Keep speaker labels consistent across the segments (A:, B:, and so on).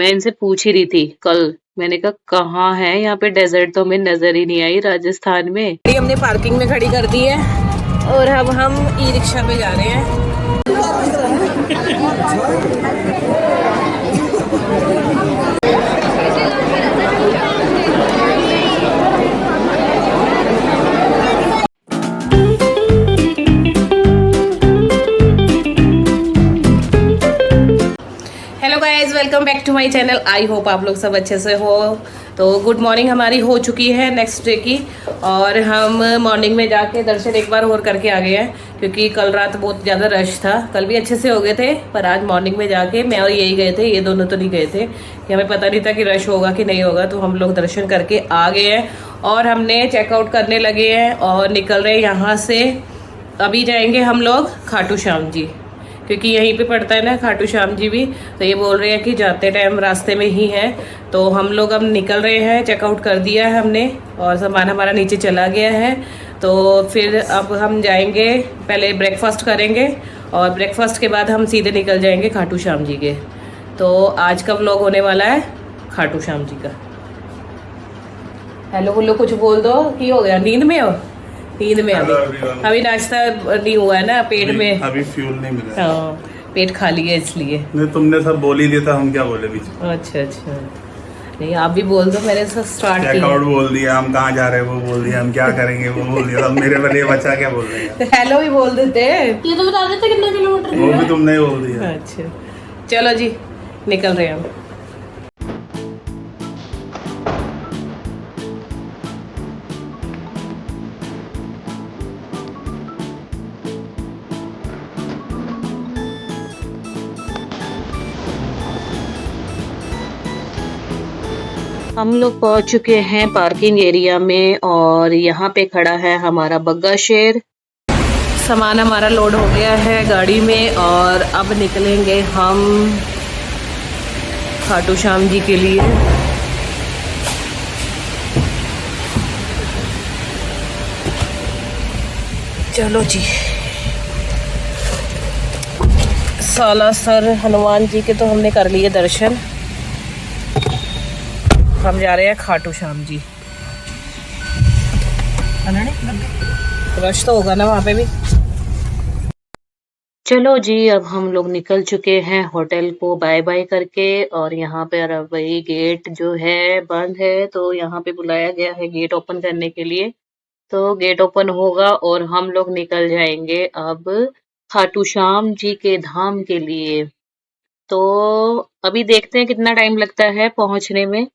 A: मैं इनसे पूछ ही रही थी कल। मैंने कहा कहाँ है यहाँ पे डेजर्ट, तो हमें नजर ही नहीं आई राजस्थान में। हमने पार्किंग में खड़ी कर दी है और अब हम ई रिक्शा पे जा रहे हैं। Welcome back to my channel. I hope आप लोग सब अच्छे से हो। तो गुड मॉर्निंग हमारी हो चुकी है नेक्स्ट डे की, और हम मॉर्निंग में जाके दर्शन एक बार और करके आ गए हैं, क्योंकि कल रात बहुत ज़्यादा रश था। कल भी अच्छे से हो गए थे, पर आज मॉर्निंग में जाके मैं और यही गए थे, ये दोनों तो नहीं गए थे, कि हमें पता नहीं था कि रश होगा कि नहीं होगा। तो हम लोग दर्शन करके आ गए हैं और हमने चेकआउट करने लगे हैं और निकल रहे हैं यहाँ से। अभी जाएंगे हम लोग खाटू श्याम जी, क्योंकि यहीं पे पड़ता है ना खाटू श्याम जी भी। तो ये बोल रहे हैं कि जाते टाइम रास्ते में ही है। तो हम लोग अब निकल रहे हैं, चेकआउट कर दिया है हमने और सामान हमारा नीचे चला गया है। तो फिर अब हम जाएंगे, पहले ब्रेकफास्ट करेंगे और ब्रेकफास्ट के बाद हम सीधे निकल जाएंगे खाटू श्याम जी के। तो आज का व्लॉग होने वाला है खाटू श्याम जी का। हेलो बोलो, कुछ बोल दो। की हो गया, नींद में हो? नींद में अभी नाश्ता नहीं हुआ है ना, पेट में
B: अभी फ्यूल नहीं मिला।
A: हाँ, पेट खाली है इसलिए।
B: नहीं, तुमने सब बोल ही दिया था, हम क्या बोले बीच में।
A: अच्छा अच्छा, नहीं आप भी बोल दो, मैंने स्टार्ट किया।
B: चेकआउट बोल दिया, हम कहाँ जा रहे हैं वो बोल दिया, हम क्या करेंगे वो बोल दिया। अब मेरे वाले बच्चा क्या बोल रहे हैं?
A: हेलो भी बोल देते, ये तो बता देते कितना किलोमीटर
B: वो भी तुमने ही बोल दिया।
A: अच्छा चलो जी, निकल रहे हैं हम लोग पहुंच चुके हैं पार्किंग एरिया में, और यहाँ पे खड़ा है हमारा बग्गा शेर। सामान हमारा लोड हो गया है गाड़ी में और अब निकलेंगे हम खाटू श्याम जी के लिए। चलो जी, सालासर हनुमान जी के तो हमने कर लिए दर्शन। हम जा रहे हैं खाटू श्याम जी। रश तो होगा ना वहाँ पे भी। चलो जी, अब हम लोग निकल चुके हैं होटल को बाय बाय करके, और यहाँ पे वही गेट जो है बंद है, तो यहाँ पे बुलाया गया है गेट ओपन करने के लिए। तो गेट ओपन होगा और हम लोग निकल जाएंगे अब खाटू श्याम जी के धाम के लिए। तो अभी देखते हैं कितना टाइम लगता है पहुंचने में।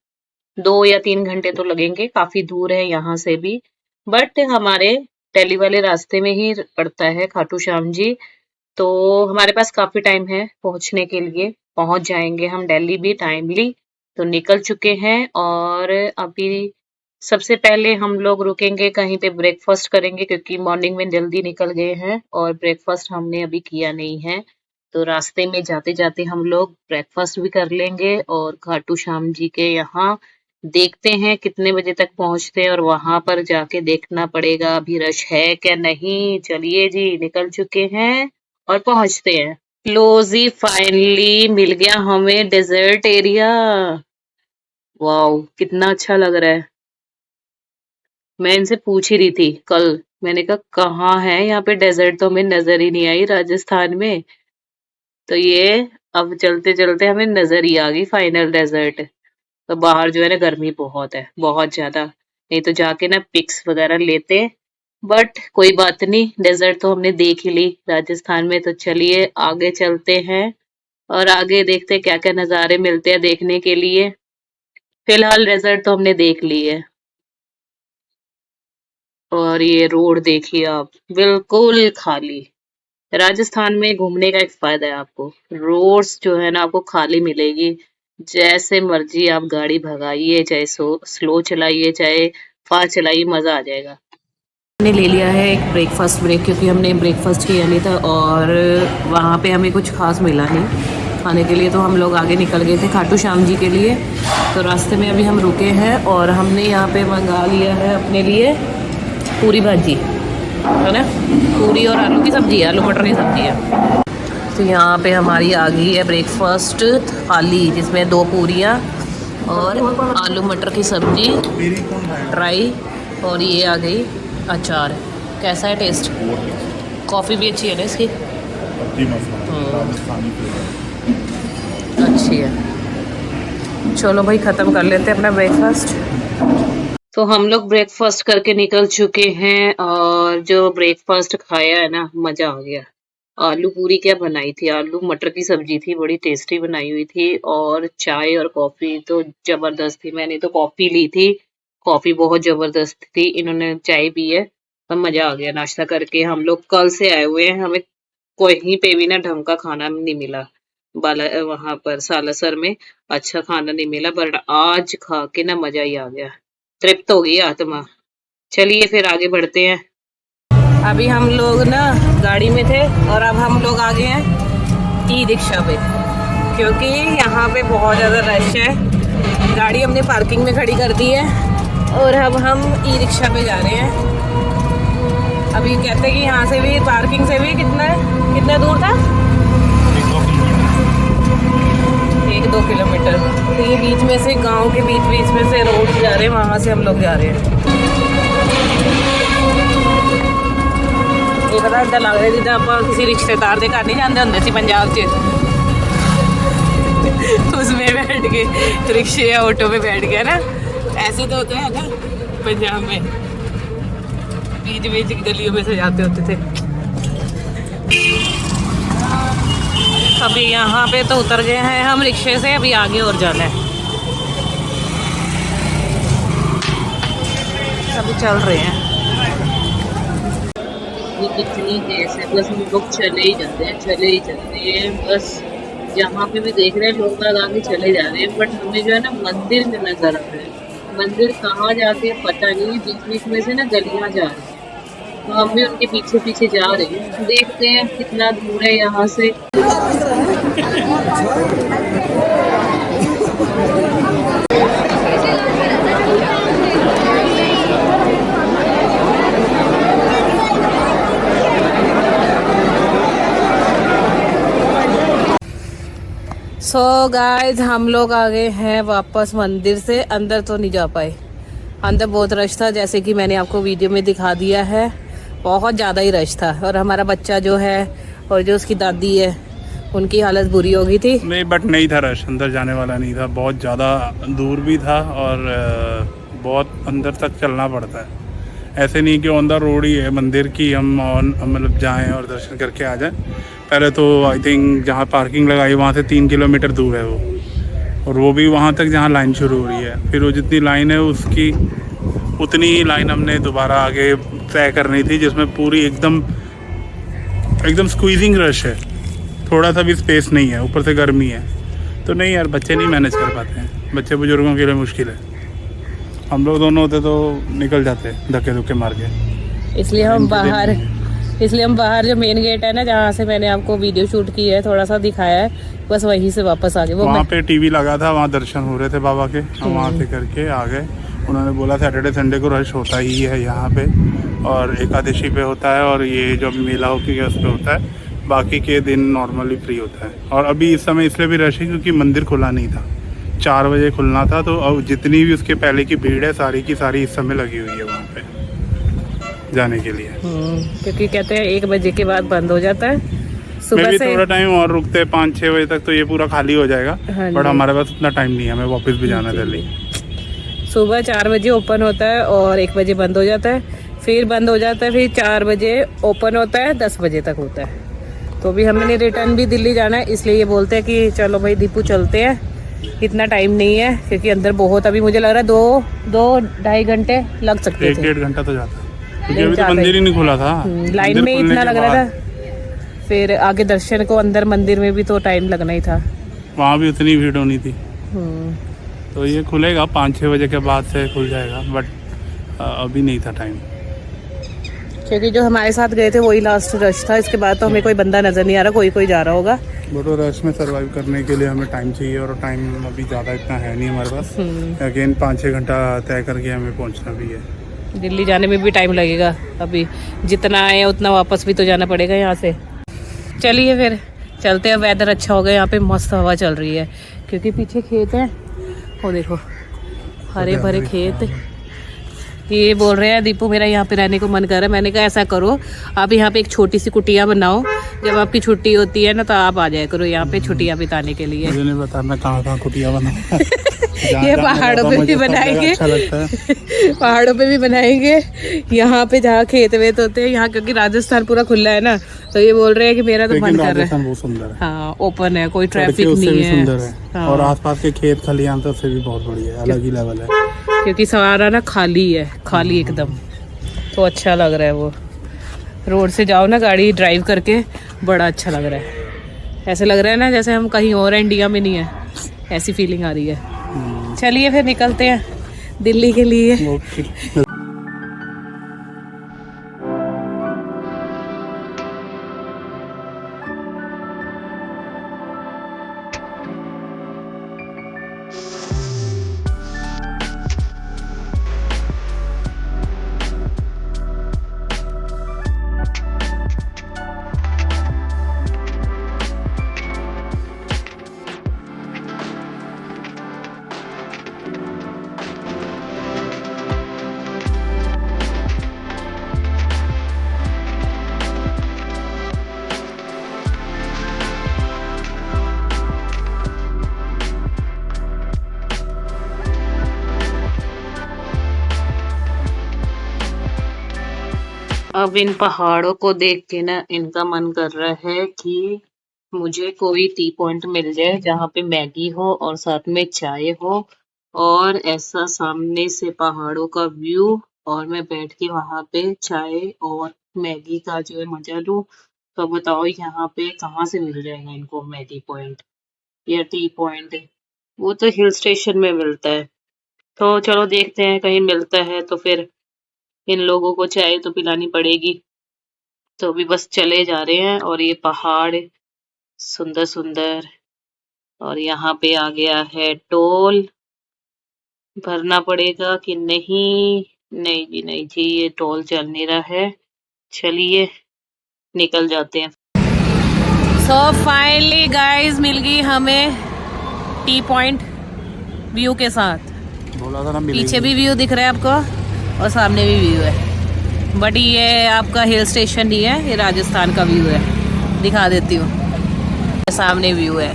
A: 2 या 3 घंटे तो लगेंगे, काफी दूर है यहाँ से भी, बट हमारे दिल्ली वाले रास्ते में ही पड़ता है खाटू श्याम जी। तो हमारे पास काफी टाइम है पहुंचने के लिए, पहुंच जाएंगे हम दिल्ली भी टाइमली। तो निकल चुके हैं, और अभी सबसे पहले हम लोग रुकेंगे कहीं पे, ब्रेकफास्ट करेंगे, क्योंकि मॉर्निंग में जल्दी निकल गए हैं और ब्रेकफास्ट हमने अभी किया नहीं है। तो रास्ते में जाते जाते हम लोग ब्रेकफास्ट भी कर लेंगे, और खाटू श्याम जी के यहाँ देखते हैं कितने बजे तक पहुंचते हैं, और वहां पर जाके देखना पड़ेगा अभी रश है क्या नहीं। चलिए जी, निकल चुके हैं और पहुंचते हैं। लो जी, फाइनली मिल गया हमें डेजर्ट एरिया। वाओ, कितना अच्छा लग रहा है। मैं इनसे पूछ ही रही थी कल। मैंने कहा कहाँ है यहाँ पे डेजर्ट, तो हमें नजर ही नहीं आई राजस्थान में। तो ये अब चलते चलते हमें नजर ही आ गई फाइनल डेजर्ट। तो बाहर जो है ना गर्मी बहुत है, बहुत ज्यादा। नहीं तो जाके ना पिक्स वगैरह लेते, बट कोई बात नहीं, डेजर्ट तो हमने देख ही ली राजस्थान में। तो चलिए आगे चलते हैं और आगे देखते हैं क्या क्या नज़ारे मिलते हैं देखने के लिए। फिलहाल डेजर्ट तो हमने देख ली है। और ये रोड देखिए आप, बिल्कुल खाली। राजस्थान में घूमने का एक फायदा है, आपको रोड्स जो है ना आपको खाली मिलेगी। जैसे मर्जी आप गाड़ी भगाइए, चाहे स्लो चलाइए चाहे फास्ट चलाइए, मजा आ जाएगा। हमने ले लिया है एक ब्रेकफास्ट ब्रेक, क्योंकि हमने ब्रेकफास्ट किया नहीं था और वहाँ पे हमें कुछ खास मिला नहीं खाने के लिए। तो हम लोग आगे निकल गए थे खाटू श्याम जी के लिए। तो रास्ते में अभी हम रुके हैं और हमने यहाँ पे मंगा लिया है अपने लिए पूरी भाजी, है ना, पूरी और आलू की सब्जी है, आलू मटर की सब्जी है। तो यहाँ पे हमारी आ गई है ब्रेकफास्ट थाली, जिसमें 2 पूरियाँ और आलू मटर की सब्जी ड्राई, और ये आ गई अचार। कैसा है टेस्ट? कॉफ़ी भी अच्छी है ना इसकी? अच्छी है। चलो भाई ख़त्म कर लेते हैं अपना ब्रेकफास्ट। तो हम लोग ब्रेकफास्ट करके निकल चुके हैं, और जो ब्रेकफास्ट खाया है ना, मज़ा आ गया। आलू पूरी क्या बनाई थी, आलू मटर की सब्जी थी, बड़ी टेस्टी बनाई हुई थी, और चाय और कॉफ़ी तो ज़बरदस्त थी। मैंने तो कॉफ़ी ली थी, कॉफ़ी बहुत ज़बरदस्त थी, इन्होंने चाय पी है, तो मज़ा आ गया नाश्ता करके। हम लोग कल से आए हुए हैं, हमें कहीं पे भी ना ढंग का खाना नहीं मिला, वहाँ पर सालासर में अच्छा खाना नहीं मिला, बट आज खा के ना मज़ा ही आ गया, तृप्त हो गई आत्मा। चलिए फिर आगे बढ़ते हैं। अभी हम लोग ना गाड़ी में थे, और अब हम लोग आ गए हैं ई रिक्शा पे, क्योंकि यहाँ पे बहुत ज़्यादा रश है। गाड़ी हमने पार्किंग में खड़ी कर दी है, और अब हम ई रिक्शा पे जा रहे हैं। अभी कहते हैं कि यहाँ से भी, पार्किंग से भी कितना दूर था? 1-2 किलोमीटर। तो ये बीच में से, गांव के बीच में से रोड जा रहे हैं, वहाँ से हम लोग जा रहे हैं। ये पता इतना लग रहा है जिदा आप किसी रिश्तेदार के घर नहीं जाते होंगे सी पंजाब च, उसमें बैठ के, रिक्शे या ऑटो में बैठ गया ना, ऐसे तो होता है ना पंजाब में, बीच गलियों में से जाते होते थे। अभी यहाँ पे तो उतर गए हैं हम रिक्शे से, अभी आगे और जाना है। अभी चल रहे हैं। ये कितनी देर है, बस हम लोग चले ही जाते हैं बस। जहाँ पे भी देख रहे हैं लोग आगे चले जा रहे हैं, बट हमें जो है ना मंदिर में नजर आ रहा है। मंदिर कहाँ जाते हैं पता नहीं, बीच में से ना गलियाँ जा रही हैं, तो हम भी उनके पीछे जा रहे हैं। देखते हैं कितना दूर है यहाँ से। सो गाइस, हम लोग आ गए हैं वापस मंदिर से। अंदर तो नहीं जा पाए, अंदर बहुत रश था, जैसे कि मैंने आपको वीडियो में दिखा दिया है, बहुत ज़्यादा ही रश था। और हमारा बच्चा जो है और जो उसकी दादी है, उनकी हालत बुरी हो गई थी।
B: नहीं, बट नहीं था रश, अंदर जाने वाला नहीं था, बहुत ज़्यादा दूर भी था, और बहुत अंदर तक चलना पड़ता है। ऐसे नहीं कि ऑन द रोड ही है मंदिर की, हम मतलब जाएं और दर्शन करके आ जाएं। पहले तो आई थिंक जहाँ पार्किंग लगाई वहाँ से 3 किलोमीटर दूर है वो, और वो भी वहाँ तक जहाँ लाइन शुरू हो रही है। फिर वो जितनी लाइन है उसकी उतनी ही लाइन हमने दोबारा आगे तय करनी थी, जिसमें पूरी एकदम स्क्वीजिंग रश है, थोड़ा सा भी स्पेस नहीं है, ऊपर से गर्मी है। तो नहीं यार, बच्चे नहीं मैनेज कर पाते हैं, बच्चे बुजुर्गों के लिए मुश्किल है। हम लोग दोनों होते तो निकल जाते धक्के धुक्के मार के।
A: इसलिए हम बाहर जो मेन गेट है ना, जहाँ से मैंने आपको वीडियो शूट की है, थोड़ा सा दिखाया है, बस वहीं से वापस आ गए।
B: वहाँ पे टीवी लगा था, वहाँ दर्शन हो रहे थे बाबा के, हम वहाँ से करके आ गए। उन्होंने बोला सैटरडे संडे को रश होता ही है यहाँ पे, और एकादशी पे होता है, और ये जो मेला हो गया उस पर होता है, बाकी के दिन नॉर्मली फ्री होता है। और अभी इस समय इसलिए भी रश है क्योंकि मंदिर खुला नहीं था, 4 बजे खुलना था, तो अब जितनी भी उसके पहले की भीड़ है सारी की सारी इस समय लगी हुई है वहाँ पे जाने के लिए।
A: क्योंकि कहते हैं 1 बजे के बाद बंद हो जाता है।
B: सुबह भी थोड़ा टाइम और रुकते हैं, 5-6 बजे तक तो ये पूरा खाली हो जाएगा।
A: हाँ,
B: बट हमारे पास उतना टाइम नहीं है, हमें वापस भी जाना है दिल्ली।
A: सुबह 4 बजे ओपन होता है और 1 बजे बंद हो जाता है, फिर बंद हो जाता है, फिर 4 बजे ओपन होता है, 10 बजे तक होता है। तो भी हमने रिटर्न भी दिल्ली जाना है, इसलिए ये बोलते हैं कि चलो भाई दीपू चलते हैं, इतना टाइम नहीं है, क्योंकि अंदर बहुत, अभी मुझे लग रहा है 2-2-2.5 घंटे लग सकते थे।
B: 1-1.5 घंटा तो जाता है, क्योंकि अभी तो मंदिर ही नहीं खुला था,
A: लाइन में इतना लग रहा था। फिर आगे दर्शन को अंदर मंदिर में भी तो टाइम लगना ही था,
B: वहाँ भी उतनी भीड़ होनी थी। तो ये खुलेगा 5-6 बजे के बाद से खुल जाएगा, बट अभी नहीं था टाइम,
A: क्योंकि जो हमारे साथ गए थे वही लास्ट रश था। इसके बाद तो हमें कोई बंदा नजर नहीं आ रहा, कोई जा रहा होगा।
B: बट वो रश में सर्वाइव करने के लिए हमें टाइम चाहिए, और टाइम अभी ज़्यादा इतना है नहीं हमारे पास। अगेन 5-6 घंटा तय करके हमें पहुंचना भी है।
A: दिल्ली जाने में भी टाइम लगेगा, अभी जितना आए उतना वापस भी तो जाना पड़ेगा यहाँ से। चलिए फिर चलते हैं। वेदर अच्छा हो गया, यहाँ पे मस्त हवा चल रही है क्योंकि पीछे खेत है, वो देखो हरे भरे खेत। ये बोल रहे हैं दीपू मेरा यहाँ पे रहने को मन कर रहा है। मैंने कहा ऐसा करो आप यहाँ पे एक छोटी सी कुटिया बनाओ, जब आपकी छुट्टी होती है ना तो आप आ जाया करो यहाँ पे छुट्टियाँ बिताने के लिए।
B: मुझे नहीं पता मैं कहाँ कुटिया बनाऊं।
A: ये पहाड़ों पे भी बनाएंगे,
B: अच्छा लगता है।
A: पहाड़ों पे भी बनाएंगे, यहाँ पे जहाँ खेत वेत होते हैं यहाँ, क्योंकि राजस्थान पूरा खुला है ना, तो ये बोल रहे हैं कि मेरा तो मन कर रहा है।
B: बहुत सुंदर है,
A: हाँ ओपन है, कोई ट्रैफिक नहीं है,
B: सुंदर है।
A: हाँ।
B: और आसपास के खेत खलियान तो उससे भी बहुत बढ़िया है, अलग ही लेवल है,
A: क्योंकि सवारा ना खाली है, खाली एकदम, तो अच्छा लग रहा है। वो रोड से जाओ ना गाड़ी ड्राइव करके, बड़ा अच्छा लग रहा है। ऐसे लग रहा है ना जैसे हम कहीं और इंडिया में नहीं है, ऐसी फीलिंग आ रही है। चलिए फिर निकलते हैं दिल्ली के लिए। अब इन पहाड़ों को देख के ना इनका मन कर रहा है कि मुझे कोई टी पॉइंट मिल जाए जहाँ पे मैगी हो और साथ में चाय हो, और ऐसा सामने से पहाड़ों का व्यू, और मैं बैठ के वहां पे चाय और मैगी का जो है मजा लूं। तो बताओ यहाँ पे कहाँ से मिल जाएगा इनको मैगी पॉइंट या टी पॉइंट? वो तो हिल स्टेशन में मिलता है। तो चलो देखते हैं, कहीं मिलता है तो फिर इन लोगों को चाय तो पिलानी पड़ेगी। तो अभी बस चले जा रहे हैं, और ये पहाड़ सुंदर सुंदर, और यहाँ पे आ गया है टोल, भरना पड़ेगा कि नहीं? नहीं जी, नहीं जी, ये टोल चल नहीं रहा है। चलिए निकल जाते हैं। सो फाइनली गाइस मिल गई हमें टी पॉइंट व्यू के साथ।
B: बोला था ना
A: पीछे भी व्यू दिख रहा है आपको और सामने भी व्यू है, बट ये आपका हिल स्टेशन नहीं है, ये राजस्थान का व्यू है। दिखा देती हूँ, सामने व्यू है,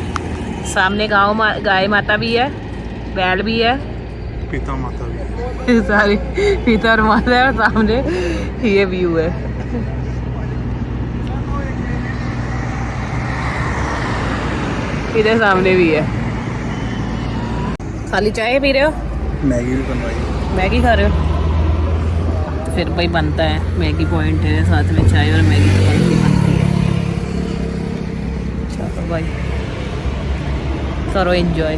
A: सामने गाय माता भी है, बैल भी है,
B: पिता माता भी
A: सारी पिता और माता है, और सामने ये व्यू है। इधर सामने भी है। खाली चाय पी रहे हो?
B: मैगी भी बनवाई।
A: मैगी खा रहे हो? फिर भाई बनता है, मैगी पॉइंट है, साथ में चाय और मैगी बनती है। चलो भाई करो एंजॉय।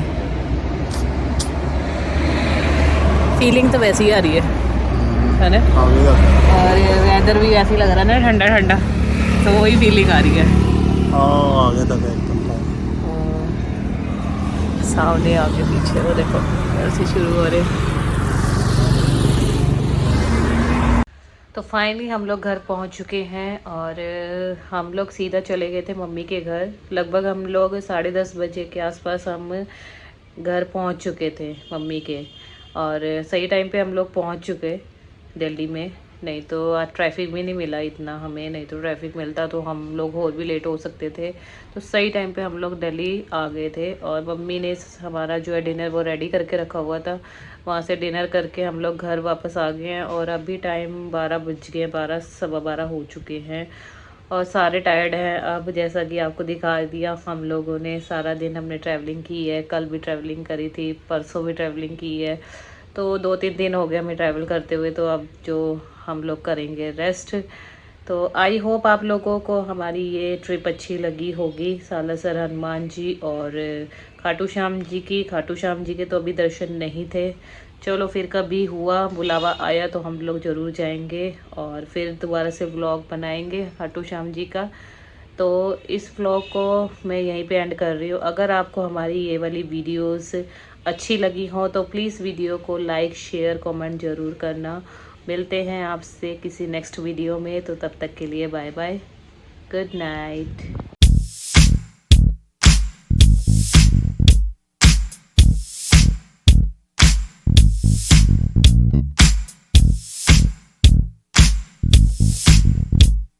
A: फीलिंग तो वैसी ही आ रही है ना, और वेदर भी ऐसी लग रहा है ना, ठंडा ठंडा, तो वही फीलिंग आ रही है।
B: आगे तक एकदम
A: सामने आगे पीछे वो देखो ऐसे शुरू हो रहे। तो फाइनली हम लोग घर पहुंच चुके हैं, और हम लोग सीधा चले गए थे मम्मी के घर। लगभग हम लोग 10:30 बजे के आसपास हम घर पहुंच चुके थे मम्मी के, और सही टाइम पे हम लोग पहुंच चुके दिल्ली में। नहीं तो आज ट्रैफिक भी नहीं मिला इतना हमें, नहीं तो ट्रैफिक मिलता तो हम लोग और भी लेट हो सकते थे। तो सही टाइम पे हम लोग दिल्ली आ गए थे, और मम्मी ने हमारा जो है डिनर वो रेडी करके रखा हुआ था। वहाँ से डिनर करके हम लोग घर वापस आ गए हैं, और अभी टाइम 12 बज गए, 12 सवा 12 हो चुके हैं, और सारे टायर्ड हैं। अब जैसा कि आपको दिखा दिया, हम लोगों ने सारा दिन हमने ट्रैवलिंग की है, कल भी ट्रैवलिंग करी थी, परसों भी ट्रैवलिंग की है, तो 2-3 दिन हो गए हमें ट्रैवल करते हुए। तो अब जो हम लोग करेंगे रेस्ट। तो आई होप आप लोगों को हमारी ये ट्रिप अच्छी लगी होगी, सालासर हनुमान जी और खाटू श्याम जी की। खाटू श्याम जी के तो अभी दर्शन नहीं थे, चलो फिर कभी हुआ बुलावा आया तो हम लोग ज़रूर जाएंगे, और फिर दोबारा से व्लॉग बनाएंगे खाटू श्याम जी का। तो इस व्लॉग को मैं यहीं पे एंड कर रही हूँ। अगर आपको हमारी ये वाली वीडियोस अच्छी लगी हो तो प्लीज़ वीडियो को लाइक शेयर कमेंट ज़रूर करना। मिलते हैं आपसे किसी नेक्स्ट वीडियो में, तो तब तक के लिए बाय बाय, गुड नाइट।